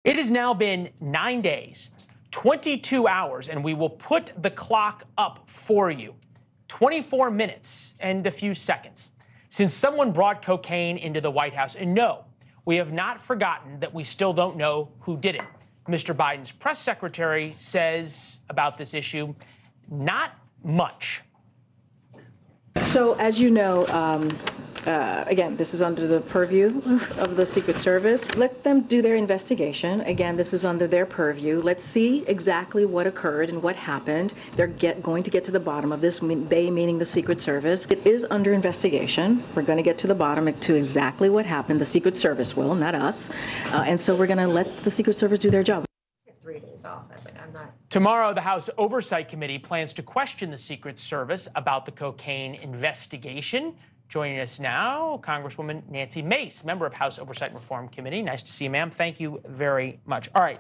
It has now been 9 days, 22 hours, and we will put the clock up for you. 24 minutes and a few seconds since someone brought cocaine into the White House. And no, we have not forgotten that we still don't know who did it. Mr. Biden's press secretary says about this issue, not much. So, as you know, again, this is under the purview of the Secret Service. Let them do their investigation. Again, this is under their purview. Let's see exactly what occurred and what happened. They're going to get to the bottom of this, they meaning the Secret Service. It is under investigation. We're going to get to the bottom to exactly what happened. The Secret Service will, not us. And so we're going to let the Secret Service do their job. 3 days off. I was like, I'm not. Tomorrow, the House Oversight Committee plans to question the Secret Service about the cocaine investigation. Joining us now, Congresswoman Nancy Mace, member of House Oversight and Reform Committee. Nice to see you, ma'am. Thank you very much. All right.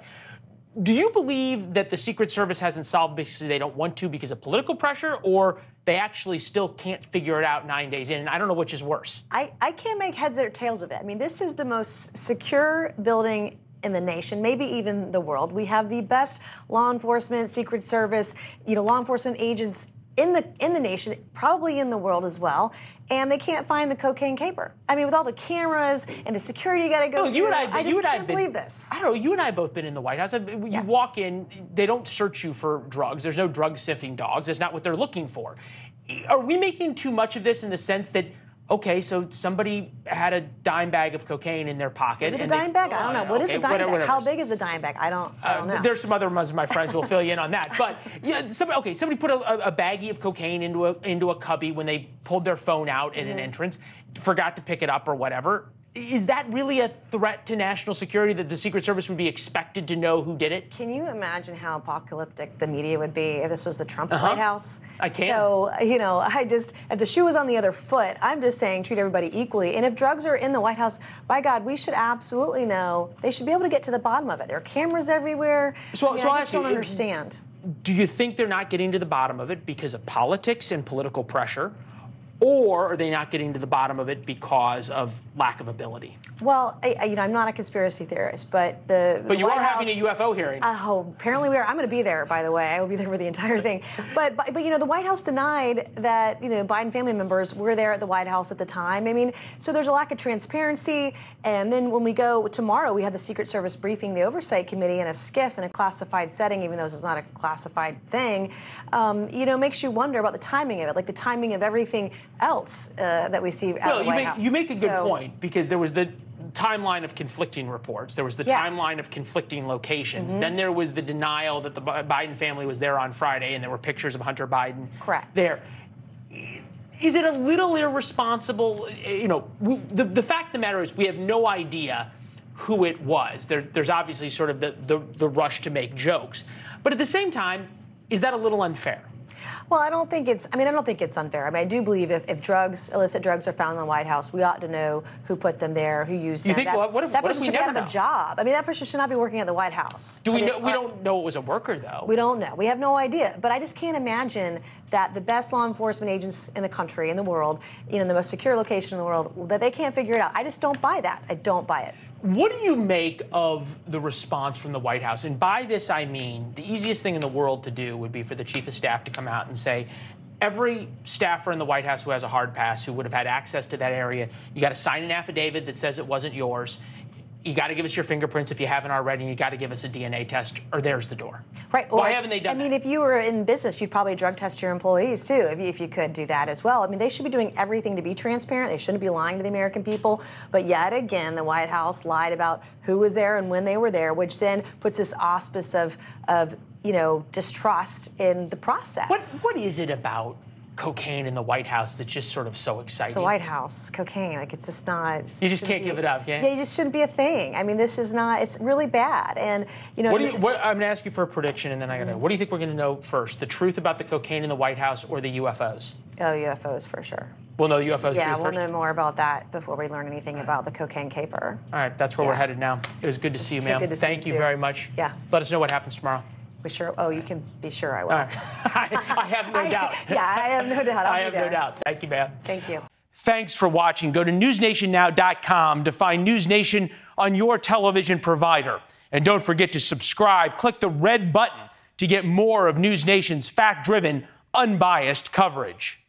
Do you believe that the Secret Service hasn't solved because they don't want to because of political pressure, or they actually still can't figure it out 9 days in? And I don't know which is worse. I can't make heads or tails of it. I mean, this is the most secure building in the nation, maybe even the world. We have the best law enforcement, Secret Service, law enforcement agents in the nation, probably in the world as well, and they can't find the cocaine caper. I mean, with all the cameras and the security you got to go through, I just can't believe this. I don't know. You and I have both been in the White House. You walk in, they don't search you for drugs. There's no drug sniffing dogs. That's not what they're looking for. Are we making too much of this in the sense that, okay, so somebody had a dime bag of cocaine in their pocket? Is it a dime bag? I don't know. What is a dime bag? How big is a dime bag? I don't know. There's some other ones of my friends who will fill you in on that. But yeah, somebody put a baggie of cocaine into a cubby when they pulled their phone out at an entrance, forgot to pick it up or whatever. Is that really a threat to national security that the Secret Service would be expected to know who did it? Can you imagine how apocalyptic the media would be if this was the Trump White House? I can. So, if the shoe was on the other foot, I'm just saying treat everybody equally. And if drugs are in the White House, by God, we should absolutely know. They should be able to get to the bottom of it. There are cameras everywhere. I just don't understand. Do you think they're not getting to the bottom of it because of politics and political pressure? Or are they not getting to the bottom of it because of lack of ability? Well, I'm not a conspiracy theorist, but the But you are having a UFO hearing. Oh, apparently we are. I'm going to be there, by the way. I will be there for the entire thing. But the White House denied that, Biden family members were there at the White House at the time. I mean, so there's a lack of transparency. And then when we go tomorrow, we have the Secret Service briefing the Oversight Committee in a SCIF in a classified setting, even though this is not a classified thing. Makes you wonder about the timing of it, like the timing of everything else that we see out of the White House. You make a good point, because there was the timeline of conflicting reports. There was the timeline of conflicting locations. Then there was the denial that the Biden family was there on Friday, and there were pictures of Hunter Biden there. Is it a little irresponsible? The fact of the matter is we have no idea who it was. There's obviously sort of the rush to make jokes. But at the same time, is that a little unfair? Well, I don't think it's unfair. I mean, I do believe if illicit drugs are found in the White House, we ought to know who put them there, who used them. You think, that person should be out of a job. I mean, that person should not be working at the White House. We don't know it was a worker, though. We don't know. We have no idea. But I just can't imagine that the best law enforcement agents in the country, in the world, in the most secure location in the world, that they can't figure it out. I just don't buy that. I don't buy it. What do you make of the response from the White House? And by this, I mean, the easiest thing in the world to do would be for the chief of staff to come out and say, every staffer in the White House who has a hard pass, who would have had access to that area, you got to sign an affidavit that says it wasn't yours. You got to give us your fingerprints if you haven't already, and you got to give us a DNA test, or there's the door. Right. Why haven't they done that? I mean, if you were in business, you'd probably drug test your employees, too, if you could do that as well. I mean, they should be doing everything to be transparent. They shouldn't be lying to the American people. But yet again, the White House lied about who was there and when they were there, which then puts this auspice of distrust in the process. What is it about cocaine in the White House that's just sort of so exciting? It's the White House, cocaine. Like, it's just not. You just can't give it up, yeah? Yeah, you just shouldn't be a thing. I mean, this is not. It's really bad. And I'm going to ask you for a prediction, and then I got to know. What do you think we're going to know first? The truth about the cocaine in the White House, or the UFOs? Oh, UFOs for sure. We'll know the UFOs. Yeah, we'll first. know more about that before we learn anything about the cocaine caper. All right, that's where we're headed now. It was good to see you, ma'am. Thank you very much. Yeah. Let us know what happens tomorrow. We sure. Oh, you can be sure I will. All right. I have no doubt. Yeah, I have no doubt. I have no doubt. Thank you, ma'am. Thank you. Thanks for watching. Go to newsnationnow.com to find NewsNation on your television provider. And don't forget to subscribe. Click the red button to get more of NewsNation's fact-driven, unbiased coverage.